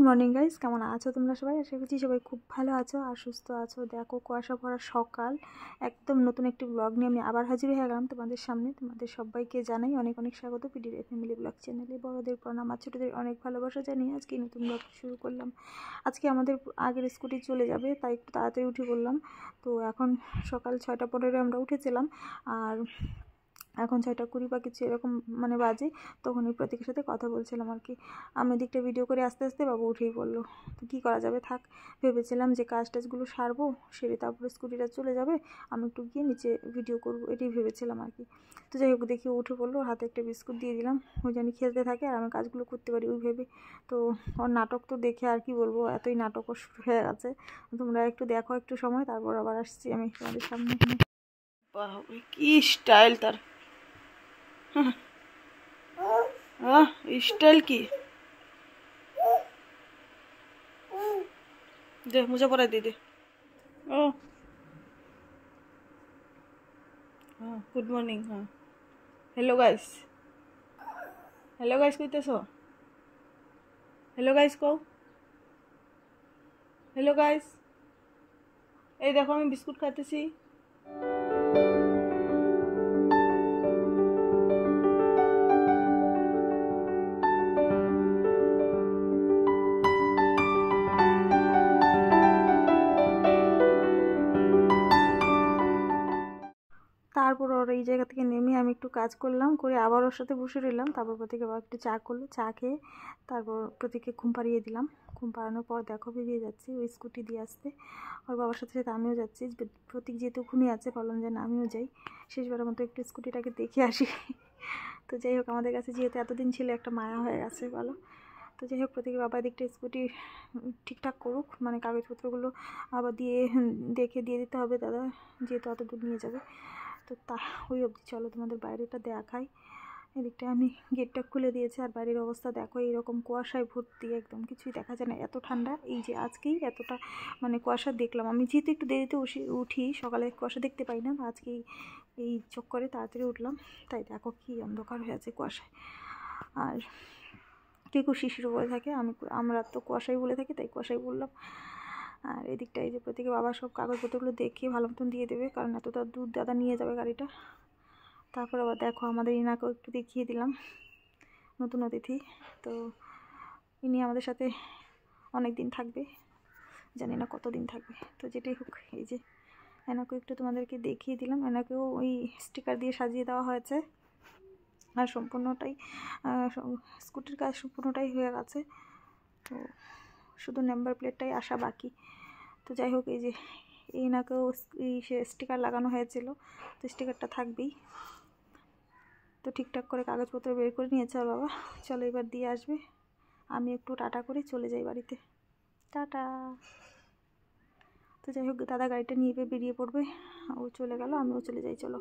Morning guys, কেমন আছো তোমরা সবাই? আশা করছি সবাই খুব ভালো আছো আর সুস্থ আছো। দেখো কুয়াশা ভরা সকাল, একদম নতুন একটি ব্লগ নিয়ে আমি আবার হাজির হয়ে গেলাম তোমাদের সামনে। তোমাদের সবাইকে জানাই অনেক অনেক স্বাগত পিডির ফ্যামিলি ব্লগ চ্যানেলে। বড়দের প্রণাম আর ছোটোদের অনেক ভালোবাসা জানিয়ে আজকে নতুন ব্লগ শুরু করলাম। আজকে আমাদের আগের স্কুটি চলে যাবে, তাই একটু তাড়াতাড়ি উঠে পড়লাম। তো এখন সকাল 6:15 আমরা উঠেছিলাম, আর এখন 6:20 বা কিছু এরকম বাজে। তখন ওই প্রতীকের সাথে কথা বলছিলাম আর কি। আমি দিকটা ভিডিও করে আস্তে আস্তে বাবু উঠেই পড়লো। তো কী করা যাবে, থাক। ভেবেছিলাম যে কাজ টাজগুলো সারবো, সেরে তারপরে স্কুটিটা চলে যাবে, আমি একটু গিয়ে নিচে ভিডিও করবো, এটাই ভেবেছিলাম আর কি। তো যাই হোক, দেখি উঠে পড়লো, হাতে একটা বিস্কুট দিয়ে দিলাম, ওই জন্য খেলতে থাকে আর আমি কাজগুলো করতে পারি ওই ভেবে। তো ওর নাটক তো দেখে আর কি বলবো, এতই নাটকও শুরু হয়ে গেছে। তোমরা একটু দেখো একটু সময়, তারপর আবার আসছি আমি তোমাদের সামনে। বাবা কি স্টাইল তার, স্টাইল কি দে, মুझे পড়াই দিয়ে দে। ও হ্যাঁ, গুড মর্নিং। হ্যাঁ, হ্যালো গাইস, হ্যালো গাইস কইতেছো? হ্যালো গাইস কও, হ্যালো গাইস। এই দেখো আমি বিস্কুট খাইতেছি। তারপর ওর এই জায়গা থেকে নেমে আমি একটু কাজ করলাম, করে আবার ওর সাথে বসে রইলাম। তারপর প্রতীক আবার একটু চা করলো, চা খেয়ে তারপর প্রতীককে ঘুম পাড়িয়ে দিলাম। ঘুম পাড়ানোর পর দেখো বেরিয়ে যাচ্ছি ওই স্কুটি দিয়ে আসতে। ওর বাবার সাথে সাথে আমিও যাচ্ছি। প্রতীক যেহেতু ঘুমিয়ে আছে, বললাম যে না আমিও যাই, শেষবারের মতো একটু স্কুটিটাকে দেখে আসি। তো যাই হোক, আমাদের কাছে যেহেতু এতদিন ছিল একটা মায়া হয়ে গেছে বলো। তো যাই হোক, প্রতীকের বাবা দিকটা স্কুটি ঠিকঠাক করুক, কাগজপত্রগুলো আবার দেখে দিয়ে দিতে হবে দাদা, যেহেতু অত দূর নিয়ে যাবে। তো ওই অবধি চলো তোমাদের বাইরেটা দেখাই। এদিকটা আমি গেটটা খুলে দিয়েছি, আর বাইরের অবস্থা দেখো, এইরকম কুয়াশায় ভর্তি, একদম কিছুই দেখা যায় না, এত ঠান্ডা। এই যে আজকেই এতটা কুয়াশা দেখলাম আমি, যেহেতু একটু দেরিতে উঠি, সকালে কুয়াশা দেখতে পাই না, আজকেই এই চক্করে তাড়াতাড়ি উঠলাম, তাই দেখো কি অন্ধকার হয়ে আছে কুয়াশায়। আর কেউ শিশিরও বলে থাকে, আমরা তো কুয়াশাই বলে থাকি, তাই কুয়াশাই বললাম। আর এদিকটা এই যে প্রতীকের বাবা সব কাগজপত্রগুলো দেখে ভালো মতন দিয়ে দেবে, কারণ এতটা দূর দাদা নিয়ে যাবে গাড়িটা। তারপর আবার দেখো আমাদের ইনাকেও একটু দেখিয়ে দিলাম, নতুন অতিথি। তো ইনি আমাদের সাথে অনেক দিন থাকবে, জানি না কতদিন থাকবে। তো যেটাই হোক, এই যে এনাকেও একটু তোমাদেরকে দেখিয়ে দিলাম। এনাকেও ওই স্টিকার দিয়ে সাজিয়ে দেওয়া হয়েছে, আর সম্পূর্ণটাই স্কুটির কাজ সম্পূর্ণটাই হয়ে গেছে। তো শুধু নাম্বার প্লেটটাই আসা বাকি। তো যাই হোক, এই যে এনাকেও এই স্টিকার লাগানো হয়েছিল, তো স্টিকারটা থাকবেই। তো ঠিকঠাক করে কাগজপত্র বের করে নিয়েছে আর বাবা, চলো এবার দিয়ে আসবে। আমি একটু টাটা করে চলে যাই বাড়িতে, টাটা। তো যাই হোক, দাদা গাড়িটা নিয়ে বেরিয়ে পড়বে, ও চলে গেল, আমিও চলে যাই, চলো।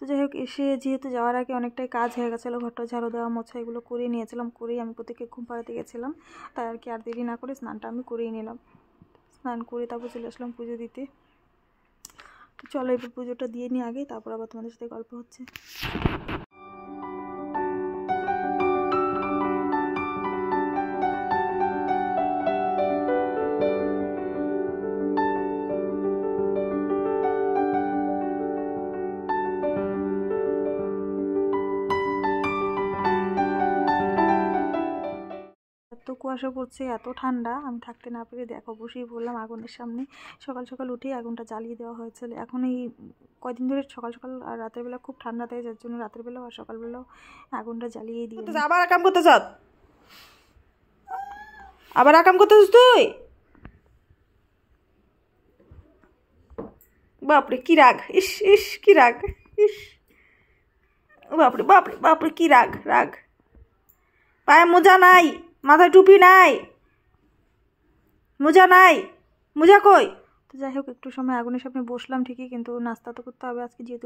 তো যাই হোক, এসে যেহেতু যাওয়ার আগে অনেকটাই কাজ হয়ে গেছিলো, ঘরটা ঝাড়ু দেওয়া মোছা এগুলো করে নিয়েছিলাম, করেই আমি প্রত্যেককে ঘুম পাড়াতে গেছিলাম। তাই আর কি আর দেরি না করে স্নানটা আমি করেই নিলাম। স্নান করে তারপর চলে আসলাম পুজো দিতে। তো চলো এবার পুজোটা দিয়ে নিই আগে, তারপর আবার তোমাদের সাথে গল্প হচ্ছে। এত কুয়াশা পড়ছে, এত ঠান্ডা, আমি থাকতে না পেরে দেখো বসেই পড়লাম আগুনের সামনে। সকাল সকাল উঠেই আগুনটা জ্বালিয়ে দেওয়া হয়েছিল। এখন এই কয়দিন ধরে সকাল সকাল আর রাতের বেলা খুব ঠান্ডা দেয়, যার জন্য রাতের বেলাও আর সকালবেলাও আগুনটা জ্বালিয়েই দিয়ে। আবার আকাম করতে চাস, আবার আকাম করতেছিস তুই? বাপরে কি রাগ, ইস ইস কি রাগ, ইস বাপরে বাপরে বাপরে কি রাগ, রাগ। পায়ে মোজা নাই, মাথায় টুপি নাই, মোজা নাই, মোজা কই? তো যাই হোক একটু সময় আগুনের সামনে বসলাম ঠিকই, কিন্তু নাস্তা তো করতে হবে আজকে যেহেতু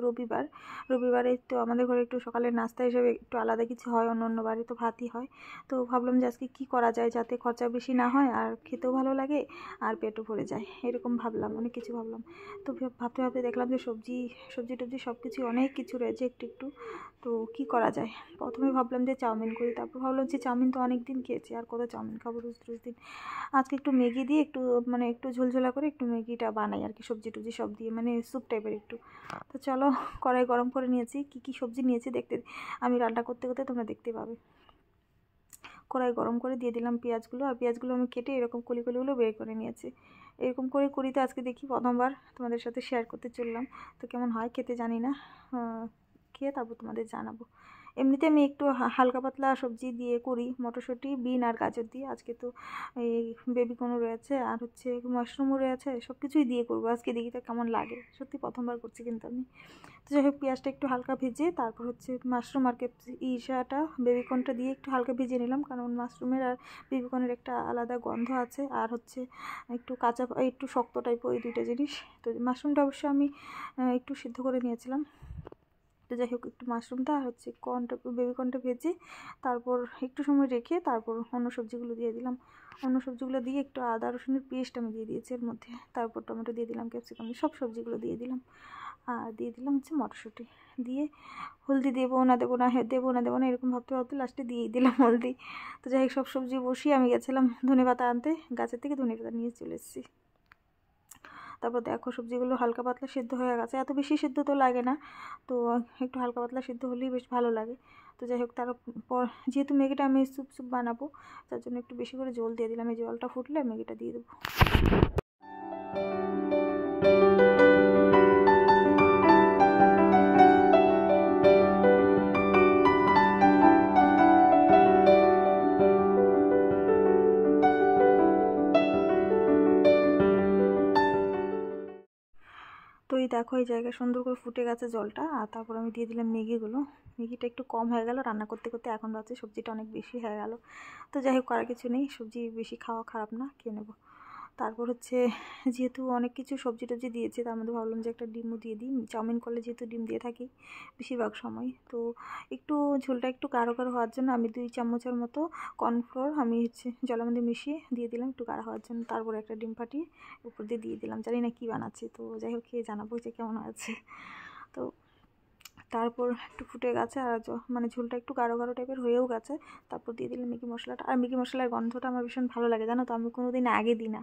রবিবারে তো আমাদের ঘরে একটু সকালের নাস্তা হিসেবে একটু আলাদা কিছু হয়, অন্য বাড়ি তো ভাতই হয়। তো ভাবলাম যে আজকে কী করা যায় যাতে খরচা বেশি না হয় আর খেতেও ভালো লাগে আর পেটও ভরে যায়, এরকম ভাবলাম, অনেক কিছু ভাবলাম। তো ভাবতে ভাবতে দেখলাম যে সবজি টবজি সব কিছু অনেক কিছু রয়েছে একটু একটু। তো কি করা যায়, প্রথমে ভাবলাম যে চাউমিন করি, তারপর ভাবলাম যে চাউমিন তো অনেক দিন খেয়েছি, আর কত চাউমিন খাবো রোজ দিন। আজকে একটু ম্যাগি দিয়ে একটু একটু ঝোলঝোলা করে একটু ম্যাগিটা বানাই আর কি, সবজি টবজি সব দিয়ে স্যুপ টাইপের একটু। তো চলো কড়াই গরম করে নিয়েছি, কি সবজি নিয়েছি দেখতে আমি রান্না করতে করতে তোমরা দেখতে পাবে। কড়াই গরম করে দিয়ে দিলাম পেঁয়াজগুলো, আর পেঁয়াজগুলো আমি কেটে এরকম কলিগুলো বের করে নিয়েছি। এরকম করে করিতে আজকে দেখি প্রথমবার তোমাদের সাথে শেয়ার করতে চললাম, তো কেমন হয় খেতে জানি না, খেয়ে তারপর তোমাদের জানাবো। এমনিতে আমি একটু হালকা পাতলা সবজি দিয়ে করি, মটরশুঁটি, বিন আর গাজর দিয়ে। আজকে তো এই বেবিকর্নও রয়েছে আর মাশরুমও রয়েছে, সব কিছুই দিয়ে করবো আজকে, দেখি তো কেমন লাগে, সত্যি প্রথমবার করছি কিন্তু আমি। তো যাই হোক পেঁয়াজটা একটু হালকা ভেজে তারপর মাশরুম আর বেবিকর্নটা দিয়ে একটু হালকা ভেজে নিলাম, কারণ মাশরুমের আর বেবিকর্নের একটা আলাদা গন্ধ আছে, আর একটু একটু শক্ত টাইপের, ওই দুইটা জিনিস। তো মাশরুমটা অবশ্য আমি একটু সিদ্ধ করে নিয়েছিলাম। তো যাই হোক একটু মাশরুমটা আর বেবিকর্নটা ভেজে তারপর একটু সময় রেখে তারপর অন্য সবজিগুলো দিয়ে দিলাম। অন্য সবজিগুলো দিয়ে একটু আদা রসুনের পেস্ট আমি দিয়ে দিয়েছি এর মধ্যে, তারপর টমেটো দিয়ে দিলাম, ক্যাপসিকাম, সব সবজিগুলো দিয়ে দিলাম। আর দিয়ে দিলাম মটরশুঁটি দিয়ে, হলদি দেবো না এরকম ভাবতে ভাবতে লাস্টে দিয়েই দিলাম হলদি। তো যাই হোক সব সবজি বসিয়ে আমি গেছিলাম ধনেপাতা আনতে, গাছের থেকে ধনেপাতা নিয়ে চলে এসেছি। তারপর দেখো সবজিগুলো হালকা পাতলা সিদ্ধ হয়ে গেছে, এত বেশি সিদ্ধ তো লাগে না, তো একটু হালকা পাতলা সিদ্ধ হলেই বেশ ভালো লাগে। তো যাই হোক তারপর যেহেতু ম্যাগিটা আমি স্যুপ বানাবো, তার জন্য একটু বেশি করে জল দিয়ে দিলাম, এই জলটা ফুটলে ম্যাগিটা দিয়ে দেবো। তো এই দেখো এই জায়গায় সুন্দর করে ফুটে গেছে জলটা, আর তারপর আমি দিয়ে দিলাম ম্যাগিটা একটু কম হয়ে গেল রান্না করতে করতে, এখন ভাবছি সবজিটা অনেক বেশি হয়ে গেল। তো যাই হোক করার কিছু নেই, সবজি বেশি খাওয়া খারাপ না, খেয়ে নেবো। তারপর যেহেতু অনেক কিছু সবজি টবজি দিয়েছে, তার মধ্যে ভাবলাম যে একটা ডিমও দিয়ে দিই, চাউমিন করলে যেহেতু ডিম দিয়ে থাকি বেশিরভাগ সময়। তো একটু ঝোলটা একটু গাঢ় হওয়ার জন্য আমি 2 চামচের মতো কর্নফ্লোর আমি জলের মধ্যে মিশিয়ে দিয়ে দিলাম একটু গাঢ় হওয়ার জন্য, তারপর একটা ডিম ফাটিয়ে উপর দিয়ে দিলাম। জানি না কী বানাচ্ছি, তো যাই হোক খেয়ে জানাবো যে কেমন হয়েছে। তো তারপর একটু ফুটে গেছে আর ঝোলটা একটু গাঢ় টাইপের হয়েও গেছে, তারপর দিয়ে দিলাম ম্যাগি মশলাটা। আর ম্যাগি মশলার গন্ধটা আমার ভীষণ ভালো লাগে, জানো তো, আমি কোনোদিন আগে দিই না।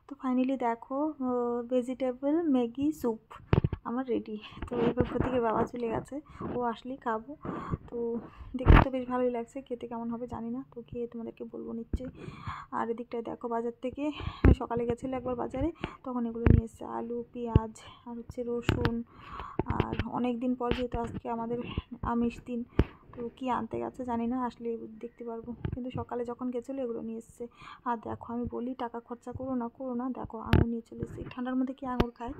তো ফাইনালি দেখো ভেজিটেবল ম্যাগি স্যুপ আমার রেডি। তো এবার প্রতীকের বাবা চলে গেছে, ও আসলেই খাবো। তো দেখতে তো বেশ ভালোই লাগছে, খেতে কেমন হবে জানি না, তো খেয়ে তোমাদেরকে বলবো নিশ্চয়ই। আর এদিকটায় দেখো বাজার থেকে সকালে গেছিলো একবার বাজারে, তখন এগুলো নিয়ে এসছে আলু, পেঁয়াজ আর রসুন। আর অনেক দিন পর যেহেতু আজকে আমাদের আমিষ দিন, তো কী আনতে গেছে জানি না, আসলে দেখতে পারবো, কিন্তু সকালে যখন গেছিলো এগুলো নিয়ে এসছে। আর দেখো আমি বলি টাকা খরচা করো না, দেখো আঙুর নিয়ে চলে এসছে, ঠান্ডার মধ্যে কি আঙুর খায়।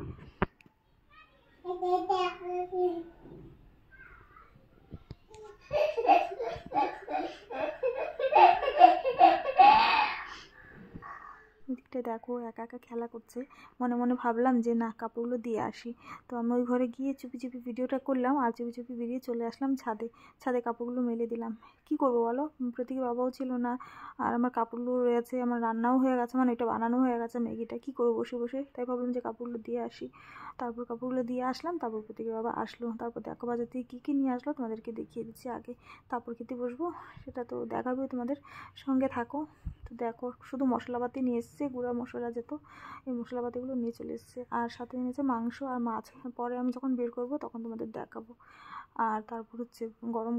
এদিকটা দেখো একা একা খেলা করছে, মনে মনে ভাবলাম যে না কাপড়গুলো দিয়ে আসি। তো আমি ওই ঘরে গিয়ে চুপি ভিডিওটা করলাম, আর চুপি বেরিয়ে চলে আসলাম ছাদে কাপড়গুলো মেলে দিলাম। কি করবো বলো, প্রতীকের বাবাও ছিল না, আর আমার কাপড়গুলো রয়েছে, আমার রান্নাও হয়ে গেছে, এটা বানানো হয়ে গেছে ম্যাগিটা, কী করবো বসে, তাই ভাবলাম যে কাপড়গুলো দিয়ে আসি। তারপর কাপড়গুলো দিয়ে আসলাম, তারপর প্রতীকের বাবা আসলো, তারপর দেখো বাজার থেকে কী নিয়ে আসলো তোমাদেরকে দেখিয়ে দিচ্ছি আগে, তারপর খেতে বসবো, সেটা তো দেখাবে, তোমাদের সঙ্গে থাকো। তো দেখো শুধু মশলাপাতি নিয়ে এসছে, গুঁড়া মশলা যেত, এই মশলাপাতিগুলো নিয়ে চলে এসছে, আর সাথে নিয়েছে মাংস আর মাছ, পরে আমি যখন বের করবো তখন তোমাদের দেখাবো। আর তারপর গরম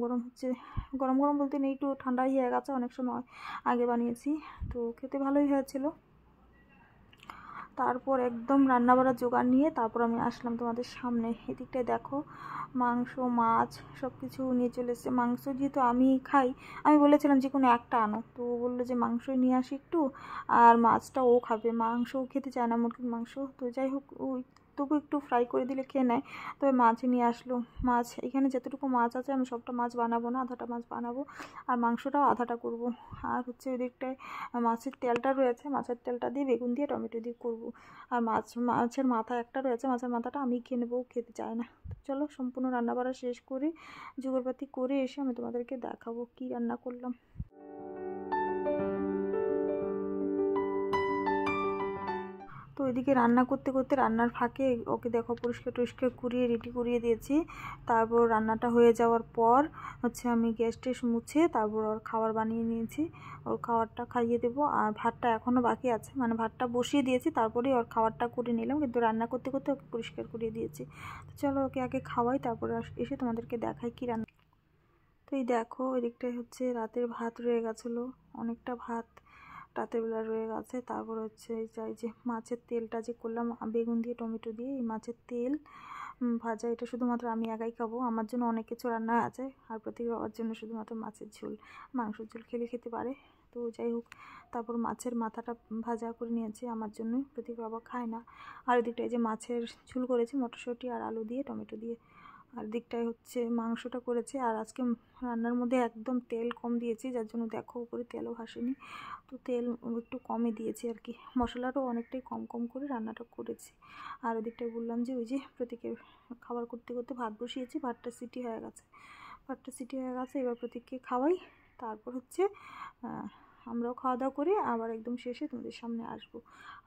গরম বলতে নেই, একটু ঠান্ডাই হয়ে গেছে, অনেক সময় আগে বানিয়েছি, তো খেতে ভালোই হয়েছিল। তারপর একদম রান্না বাড়ার জোগাড় নিয়ে তারপর আমি আসলাম তোমাদের সামনে। এদিকটায় দেখো মাংস, মাছ সব কিছু নিয়ে চলে এসেছে। মাংস যেহেতু আমি খাই, আমি বলেছিলাম যে কোনো একটা আনো, তো বললো যে মাংসই নিয়ে আসি একটু, আর মাছটা ও খাবে, মাংসও খেতে চায় না, মুরগির মাংস। তো যাই হোক ওই তবু একটু ফ্রাই করে দিলে খেয়ে নেয়। তবে মাছ নিয়ে আসলো, মাছ এখানে যতটুকু মাছ আছে আমি সবটা মাছ বানাবো না, আধাটা মাছ বানাবো আর মাংসটাও আধাটা করব। আর হচ্ছে ওই দিকটায় মাছের তেলটা রয়েছে, মাছের তেলটা দিয়ে বেগুন দিয়ে টমেটো দিয়ে করব। আর মাছের মাথা একটা রয়েছে, মাছের মাথাটা আমি খেয়ে নেবো, খেতে চায় না। চলো সম্পূর্ণ রান্না বাড়া শেষ করে জোগাড়পাতি করে এসে আমি তোমাদেরকে দেখাবো কি রান্না করলাম। তো এদিকে রান্না করতে করতে রান্নার ফাঁকে ওকে দেখো পরিষ্কার টরিষ্কার করিয়ে রেডি করিয়ে দিয়েছি। তারপর রান্নাটা হয়ে যাওয়ার পর হচ্ছে আমি গ্যাস টেস মুছে তারপর ওর খাবার বানিয়ে নিয়েছি, ওর খাবারটা খাইয়ে দেবো। আর ভাতটা এখনও বাকি আছে, মানে ভাতটা বসিয়ে দিয়েছি তারপরে ওর খাবারটা করে নিলাম, কিন্তু রান্না করতে করতে ওকে পরিষ্কার করিয়ে দিয়েছি। তো চলো ওকে আগে খাওয়াই, তারপরে এসে তোমাদেরকে দেখাই কী রান্না। তো এই দেখো এদিকটায় হচ্ছে রাতের ভাত রয়ে গেছিলো, অনেকটা ভাত রাতের বেলা রয়ে গেছে। তারপর হচ্ছে এই যে মাছের তেলটা যে করলাম বেগুন দিয়ে টমেটো দিয়ে, এই মাছের তেল ভাজা, এটা শুধুমাত্র আমি একাই খাবো, আমার জন্য অনেক কিছু রান্না আছে। আর প্রতীক বাবার জন্য শুধুমাত্র মাছের ঝোল, মাংসের ঝোল খেলে খেতে পারে। তো যাই হোক, তারপর মাছের মাথাটা ভাজা করে নিয়েছি আমার জন্য, প্রতীক বাবা খায় না। আর ওদিকটায় যে মাছের ঝোল করেছি মটরশুঁটি আর আলু দিয়ে টমেটো দিয়ে। আর দিকটায় হচ্ছে মাংসটা করেছি। আর আজকে রান্নার মধ্যে একদম তেল কম দিয়েছি, যার জন্য দেখো উপরে তেলও ভাসেনি, তো তেল একটু কমে দিয়েছি আর কি। মশলাটাও অনেকটাই কম কম করে রান্নাটা করেছি। আর ওদিকটায় বললাম যে ওই যে প্রতীকের খাবার করতে করতে ভাত বসিয়েছি, ভাতটা সিটি হয়ে গেছে, এবার প্রতীককে খাওয়াই, তারপর হচ্ছে আমরাও খাওয়া দাওয়া করে আবার একদম শেষে তোমাদের সামনে আসবো।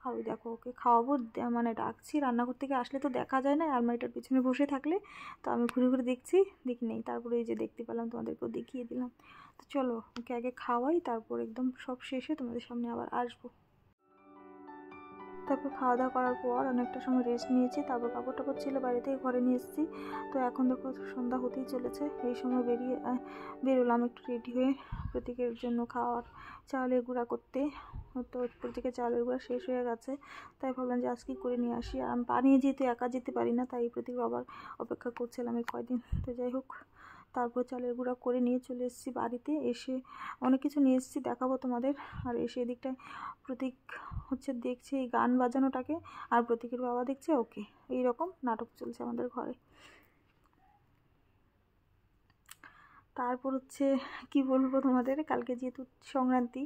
আর ওই দেখো ওকে খাওয়াবো, মানে ডাকছি, রান্নাঘর থেকে আসলে তো দেখা যায় না, আলমারিটার পিছনে বসে থাকলে তো আমি ঘুরে ঘুরে দেখছি, দেখি নেই, তারপরে এই যে দেখতে পেলাম তোমাদেরকেও দেখিয়ে দিলাম। তো চলো ওকে আগে খাওয়াই, তারপর একদম সব শেষে তোমাদের সামনে আবার আসবো। তারপর খাওয়া দাওয়া করার পর অনেকটা সময় রেস্ট নিয়েছি, তারপর কাপড় টাপড় ছিল বাইরে থেকে ঘরে নিয়ে এসেছি। তো এখন দেখো সন্ধ্যা হতেই চলেছে, এই সময় বেরোলাম একটু রেডি হয়ে প্রতীকের জন্য খাওয়ার চালের গুঁড়া করতে। তো প্রতীকের চালের গুঁড়া শেষ হয়ে গেছে, তাই ভাবলাম যে আজকে করে নিয়ে আসি। আর আমি বানিয়ে যেহেতু একা যেতে পারি না, তাই প্রতীক আবার অপেক্ষা করছিলাম এই কয়দিন। তো যাই হোক, তারপর চালের গুঁড়া করে নিয়ে চলে এসেছি বাড়িতে। এসে অনেক কিছু নিয়ে এসেছি, দেখাবো তোমাদের। আর এসে এদিকটায় প্রতীক হচ্ছে দেখছে এই গান বাজানোটাকে, আর প্রতীকের বাবা দেখছে ওকে, এই রকম নাটক চলছে আমাদের ঘরে। তারপর হচ্ছে কি বলবো তোমাদের, কালকে যেহেতু সংক্রান্তি,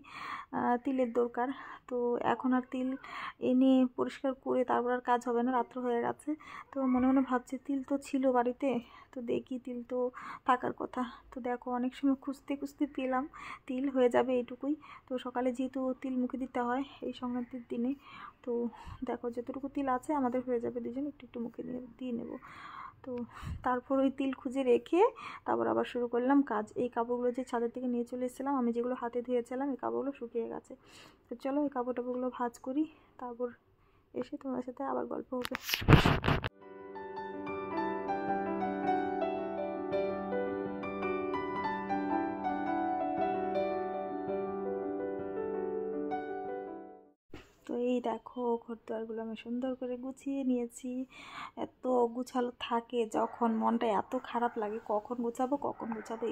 তিলের দরকার, তো এখন আর তিল এনে পরিষ্কার করে তারপর আর কাজ হবে না, রাত্র হয়ে গেছে। তো মনে মনে ভাবছি তিল তো ছিল বাড়িতে, তো দেখি তিল তো থাকার কথা। তো দেখো অনেক সময় খুঁজতে খুঁজতে পেলাম, তিল হয়ে যাবে এইটুকুই। তো সকালে যেহেতু তিল মুখে দিতে হয় এই সংক্রান্তির দিনে, তো দেখো যতটুকু তিল আছে আমাদের হয়ে যাবে, দুজন একটু একটু মুখে দিয়ে নেব। তো তারপর ওই তিল খুঁজে রেখে তারপর আবার শুরু করলাম কাজ। এই কাপড়গুলো যে ছাদের থেকে নিয়ে চলে এসেছিলাম, আমি যেগুলো হাতে ধুয়েছিলাম, এই কাপড়গুলো শুকিয়ে গেছে। তো চলো এই কাপড় টাপড়গুলো ভাঁজ করি, তারপর এসে তোমার সাথে আবার গল্প হবে। তো এই দেখো ঘর দুয়ারগুলো আমি সুন্দর করে গুছিয়ে নিয়েছি। এত গুছালো থাকে যখন, মনটা এত খারাপ লাগে, কখন গুছাবো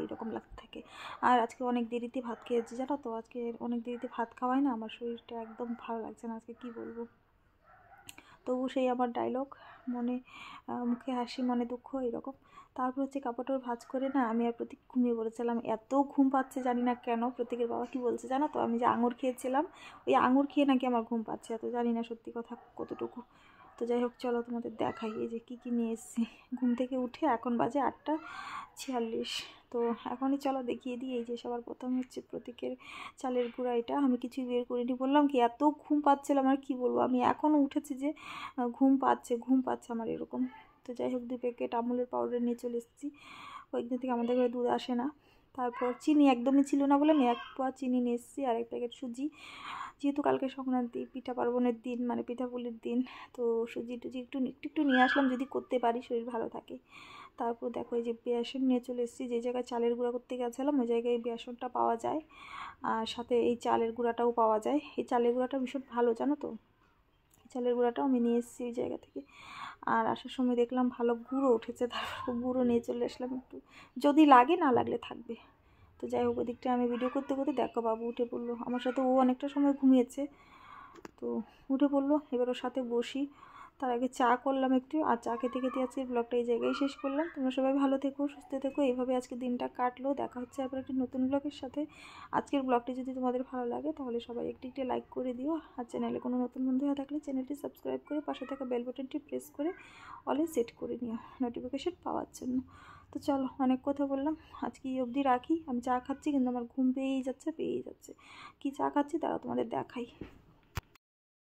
এইরকম লাগতে থাকে। আর আজকে অনেক দেরিতে ভাত খেয়েছি জানো তো, আজকে অনেক দেরিতে ভাত খাওয়াই না, আমার শরীরটা একদম ভালো লাগছে না আজকে, কি বলবো। তবু সেই আমার ডায়লগ, মনে মুখে হাসি মনে দুঃখ, এরকম। তারপর হচ্ছে কাপড়টা ভাঁজ করে না আমি আর প্রতীক ঘুমিয়ে পড়েছিলাম, এত ঘুম পাচ্ছে জানি না কেন। প্রতীকের বাবা কি বলছে জানো তো, আমি যে আঙুর খেয়েছিলাম, ওই আঙুর খেয়ে নাকি আমার ঘুম পাচ্ছে, এত জানি না সত্যি কথা কতটুকু। তো যাই হোক চলো তোমাদের দেখাই এই যে কী নিয়ে এসেছি। ঘুম থেকে উঠে এখন বাজে 8:46। তো এখনই চলো দেখিয়ে দিই। এই যে সবার প্রথম হচ্ছে প্রতীকের চালের গুঁড়া, এটা আমি কিছুই বের করিনি, বললাম কি এত ঘুম পাচ্ছিলাম আর কি বলবো, আমি এখনও উঠেছি যে ঘুম পাচ্ছে আমার এরকম। তো যাই হোক 2 প্যাকেট আমুলের পাউডার নিয়ে চলে এসেছি, কয়েকদিন থেকে আমাদের ঘরে দুধ আসে না। তারপর চিনি একদমই ছিল না বলে আমি 1 পোয়া চিনি নিয়ে এসেছি, আর 1 প্যাকেট সুজি, যেহেতু কালকে সংক্রান্তি, পিঠা পার্বণের দিন, মানে পিঠাপুলির দিন, তো সুজি টুজি একটু নিয়ে আসলাম, যদি করতে পারি শরীর ভালো থাকে। তারপর দেখো এই যে বেসন নিয়ে চলে এসেছি, যে জায়গায় চালের গুঁড়া করতে গেছিলাম ওই জায়গায় এই বেসনটা পাওয়া যায়, আর সাথে এই চালের গুঁড়াটাও পাওয়া যায়। এই চালের গুঁড়াটা ভীষণ ভালো জানো তো, চালের গুঁড়াটাও আমি নিয়ে এসেছি ওই জায়গা থেকে। আর আসার সময় দেখলাম ভালো গুঁড়ো উঠেছে, তারপর গুঁড়ো নিয়ে চলে আসলাম একটু, যদি লাগে, না লাগলে থাকবে। তো যাই হোক ওদিকটা আমি ভিডিও করতে করতে দেখো বাবু উঠে পড়লো আমার সাথে, ও অনেকটা সময় ঘুমিয়েছে, তো উঠে পড়লো, এবার ওর সাথে বসি। তার আগে চা করলাম একটু, আর চা খেতে খেতে আজকের ব্লগটা এই জায়গায় শেষ করলাম। তোমরা সবাই ভালো থেকো, সুস্থ থেকো। এইভাবে আজকে দিনটা কাটলো। দেখা হচ্ছে আবার একটি নতুন ব্লগের সাথে। আজকের ব্লগটি যদি তোমাদের ভালো লাগে তাহলে সবাই একটি লাইক করে দিও, আর চ্যানেলে কোনো নতুন বন্ধু হয়ে থাকলে চ্যানেলটি সাবস্ক্রাইব করে পাশে থাকা বেল বাটনটি প্রেস করে অলে সেট করে নিও নোটিফিকেশন পাওয়ার জন্য। তো চলো, অনেক কথা বললাম, আজকে এই অবধি রাখি। আমি চা খাচ্ছি কিন্তু আমার ঘুম পেয়েই যাচ্ছে। কী চা খাচ্ছি তারা তোমাদের দেখাই।